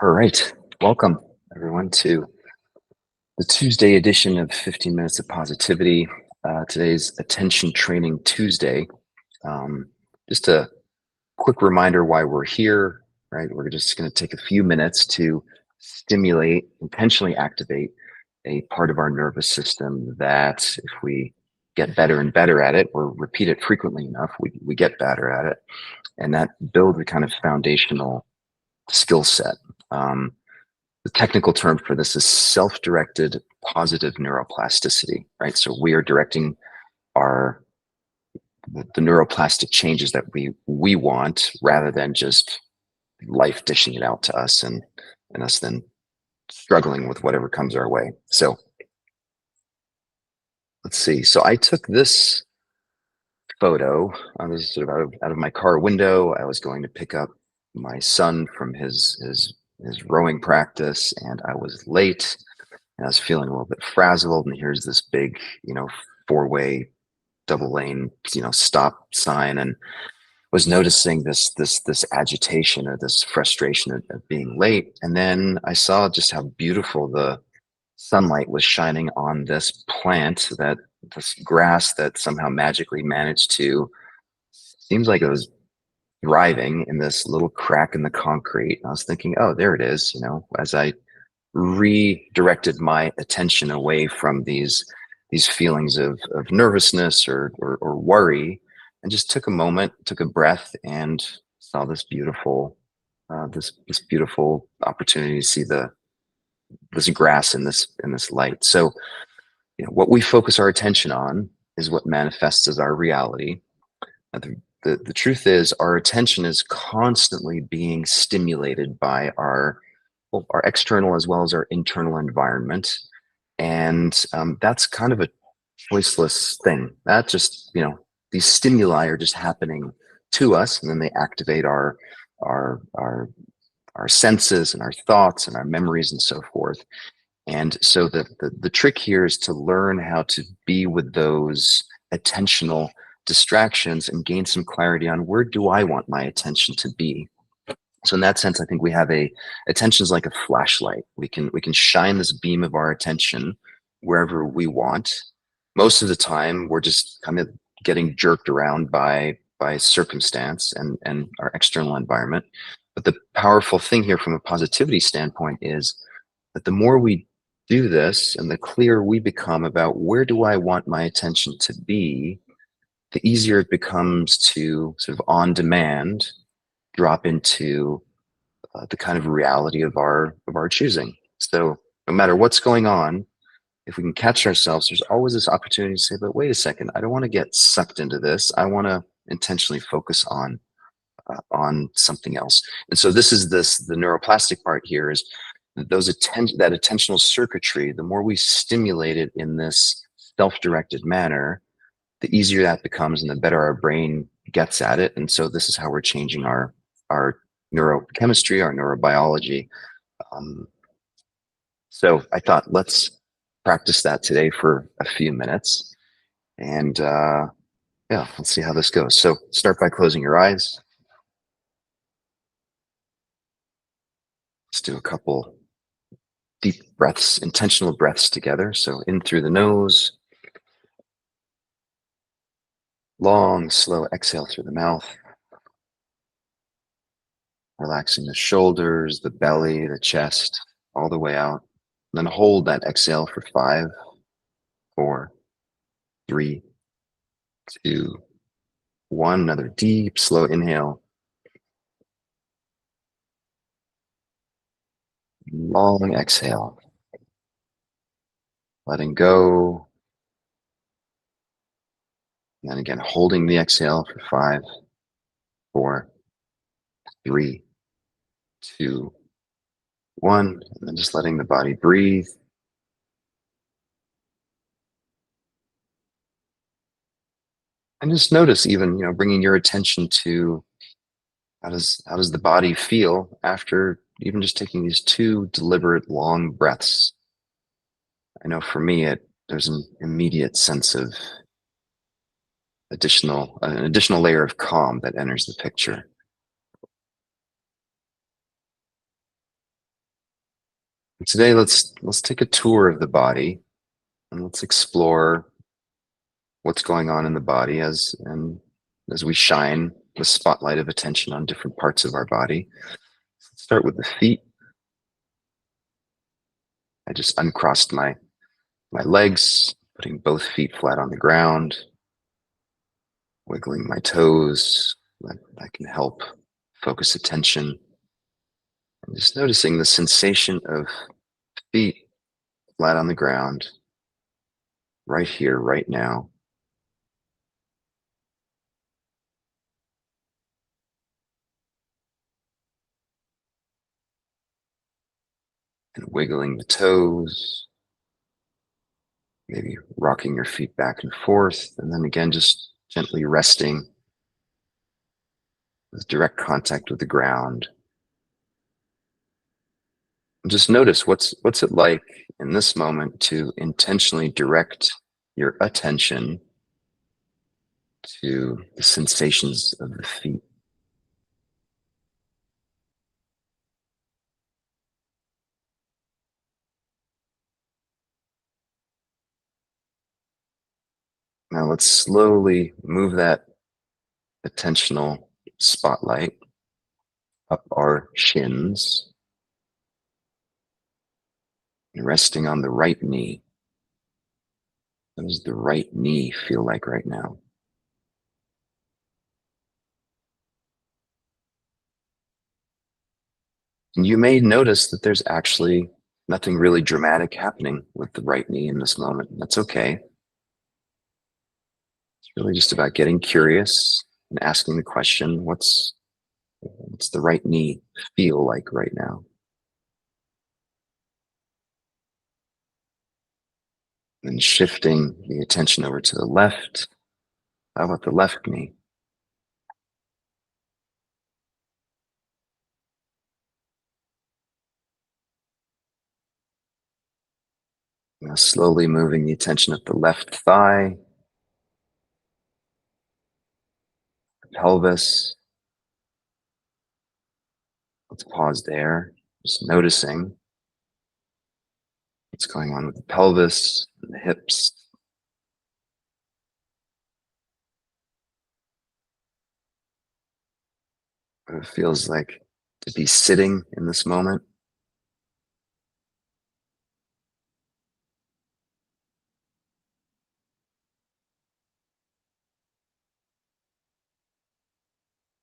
All right. Welcome, everyone, to the Tuesday edition of 15 Minutes of Positivity. Today's Attention Training Tuesday. Um, just a quick reminder why we're here, right? We're just going to take a few minutes to stimulate, intentionally activate a part of our nervous system that if we get better and better at it, or repeat it frequently enough, we get better at it. And that builds a kind of foundational skill set. Um, the technical term for this is self-directed positive neuroplasticity, right? So we are directing our the neuroplastic changes that we want rather than just life dishing it out to us and us then struggling with whatever comes our way. So let's see. So I took this photo. I was sort of out of my car window. I was going to pick up my son from his rowing practice, and I was late. And I was feeling a little bit frazzled, and here's this big, four-way double lane, stop sign, and was noticing this agitation or this frustration of being late. And then I saw just how beautiful the sunlight was shining on this plant, that this grass that somehow magically managed to, seems like it was thriving in this little crack in the concrete. And I was thinking, oh, there it is, as I redirected my attention away from these feelings of nervousness or worry, and just took a moment, took a breath, and saw this beautiful this beautiful opportunity to see this grass in this light. So what we focus our attention on is what manifests as our reality. The truth is our attention is constantly being stimulated by our external as well as our internal environment. And that's kind of a choiceless thing. That just, these stimuli are just happening to us, and then they activate our, our, our senses and our thoughts and our memories and so forth. And so the trick here is to learn how to be with those attentional distractions and gain some clarity on where do I want my attention to be. So in that sense, I think we have attention is like a flashlight. We can shine this beam of our attention wherever we want. Most of the time, we're just kind of getting jerked around by circumstance and our external environment. But the powerful thing here from a positivity standpoint is that the more we do this and the clearer we become about where do I want my attention to be, the easier it becomes to sort of on demand drop into the kind of reality of our choosing. So no matter what's going on, if we can catch ourselves, there's always this opportunity to say, but wait a second, I don't want to get sucked into this. I want to intentionally focus on something else. And so this is the neuroplastic part here is that attentional circuitry, the more we stimulate it in this self-directed manner, the easier that becomes and the better our brain gets at it. And so this is how we're changing our neurochemistry, our neurobiology. Um, so I thought, let's practice that today for a few minutes. And yeah, let's see how this goes. So start by closing your eyes. Let's do a couple deep breaths, intentional breaths together. So in through the nose, long, slow exhale through the mouth, relaxing the shoulders, the belly, the chest, all the way out. And then hold that exhale for 5, 4, 3, 2, 1. Another deep, slow inhale. Long exhale. Letting go. And then again, holding the exhale for 5, 4, 3, 2, 1. And then just letting the body breathe. And just notice even, bringing your attention to how does the body feel after even just taking these 2 deliberate long breaths. I know for me, there's an immediate sense of an additional layer of calm that enters the picture. Today, let's take a tour of the body and let's explore what's going on in the body as we shine the spotlight of attention on different parts of our body. Let's start with the feet. I just uncrossed my legs, putting both feet flat on the ground, wiggling my toes. That can help focus attention. And just noticing the sensation of feet flat on the ground, right here, right now. And wiggling the toes, maybe rocking your feet back and forth. And then again, just gently resting with direct contact with the ground. And just notice what's it like in this moment to intentionally direct your attention to the sensations of the feet. Now let's slowly move that attentional spotlight up our shins and resting on the right knee. What does the right knee feel like right now? And you may notice that there's actually nothing really dramatic happening with the right knee in this moment. That's okay. It's really just about getting curious and asking the question, what's the right knee feel like right now? And shifting the attention over to the left. How about the left knee? Now slowly moving the attention up the left thigh, the pelvis. Let's pause there, just noticing what's going on with the pelvis and the hips. What it feels like to be sitting in this moment.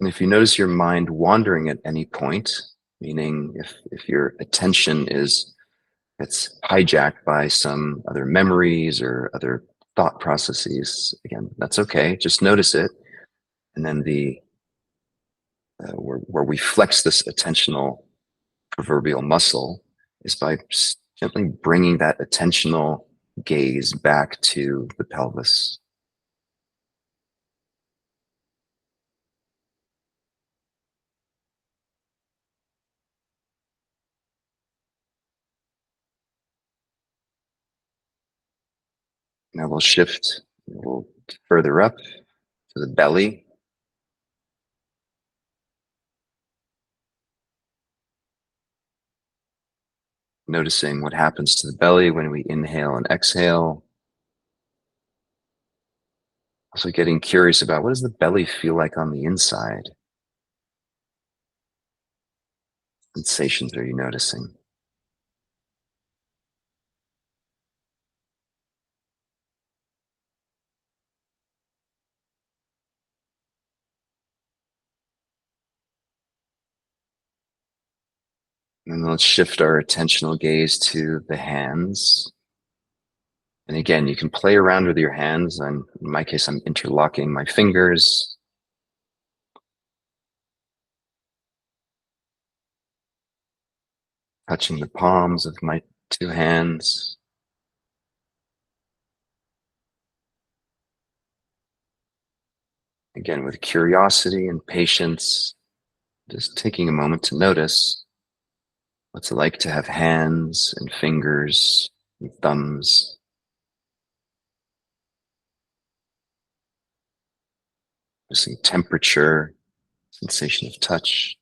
And if you notice your mind wandering at any point, meaning if your attention it's hijacked by some other memories or other thought processes, again, that's okay. Just notice it. And then the where we flex this attentional proverbial muscle is by gently bringing that attentional gaze back to the pelvis. Now we'll shift a little further up to the belly. Noticing what happens to the belly when we inhale and exhale. Also getting curious about what does the belly feel like on the inside? Sensations are you noticing? And then let's shift our attentional gaze to the hands. And again, you can play around with your hands. In my case, I'm interlocking my fingers, touching the palms of my two hands. Again, with curiosity and patience, just taking a moment to notice what's it like to have hands and fingers and thumbs. Noticing temperature, sensation of touch.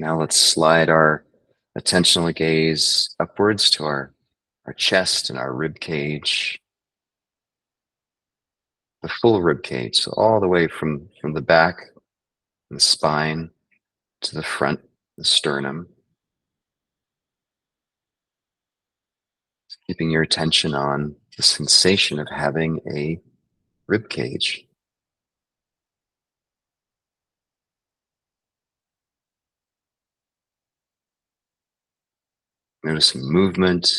Now let's slide our attentional gaze upwards to our chest and our rib cage, the full rib cage, so all the way from the back and the spine to the front, the sternum, keeping your attention on the sensation of having a rib cage. Noticing movement,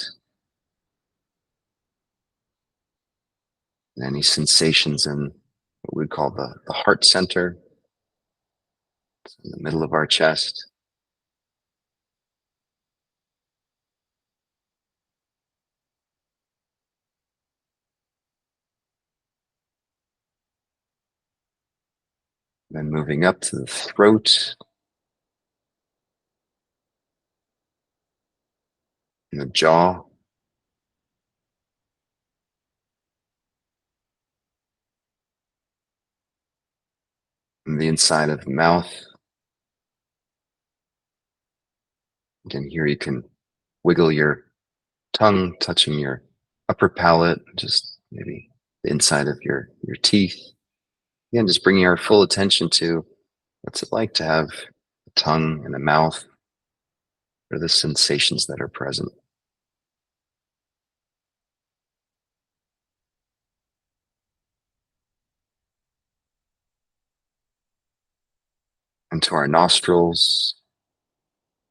and any sensations in what we'd call the heart center, in the middle of our chest. Then moving up to the throat and the jaw. And the inside of the mouth. Again, here you can wiggle your tongue, touching your upper palate, just maybe the inside of your teeth. Again, just bringing our full attention to what's it like to have a tongue and a mouth, or the sensations that are present. And to our nostrils,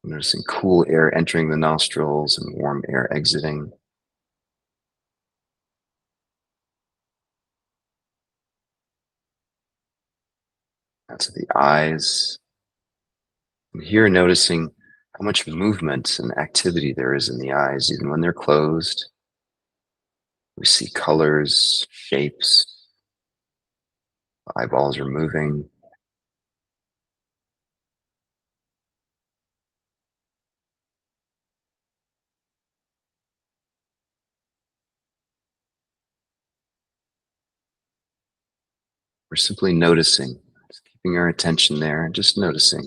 noticing cool air entering the nostrils and warm air exiting. Now to the eyes. And here noticing how much movement and activity there is in the eyes, even when they're closed. We see colors, shapes, eyeballs are moving. We're simply noticing, just keeping our attention there and just noticing.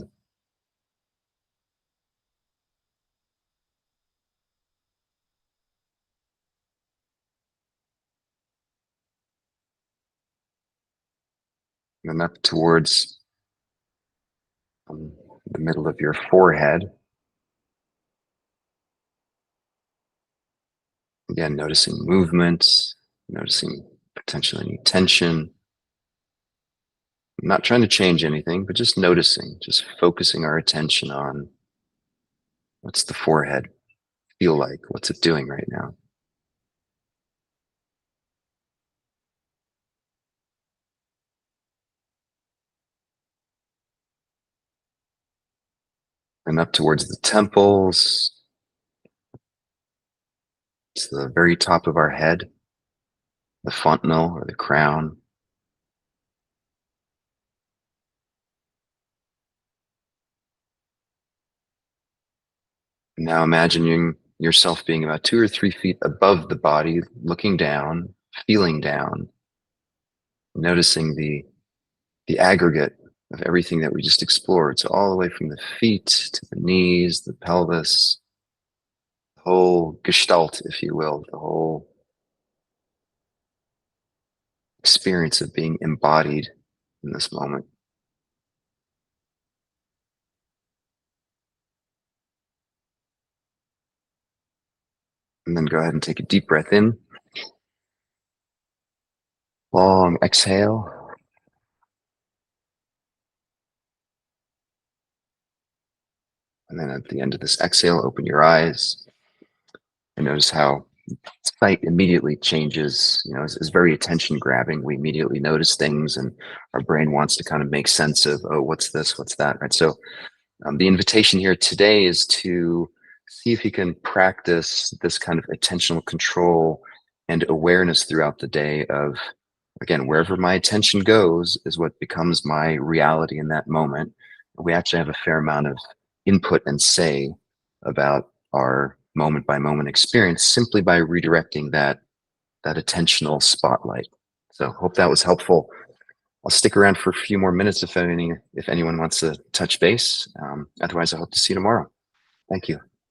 And then up towards the middle of your forehead. Again, noticing movement, noticing potentially any tension. I'm not trying to change anything, but just noticing, just focusing our attention on what's the forehead feel like? What's it doing right now? And up towards the temples, to the very top of our head, the fontanel or the crown. Now imagining yourself being about 2 or 3 feet above the body, looking down, feeling down, noticing the aggregate of everything that we just explored. So all the way from the feet to the knees, the pelvis, the whole gestalt, if you will, the whole experience of being embodied in this moment. And then go ahead and take a deep breath in. Long exhale. And then at the end of this exhale, open your eyes and notice how sight immediately changes. It's very attention grabbing. We immediately notice things and our brain wants to kind of make sense of, oh, what's this, what's that, right? So the invitation here today is to see if you can practice this kind of attentional control and awareness throughout the day of, again, wherever my attention goes is what becomes my reality in that moment. We actually have a fair amount of input and say about our moment by moment experience simply by redirecting that attentional spotlight. So hope that was helpful. I'll stick around for a few more minutes if anyone wants to touch base. Otherwise, I hope to see you tomorrow. Thank you.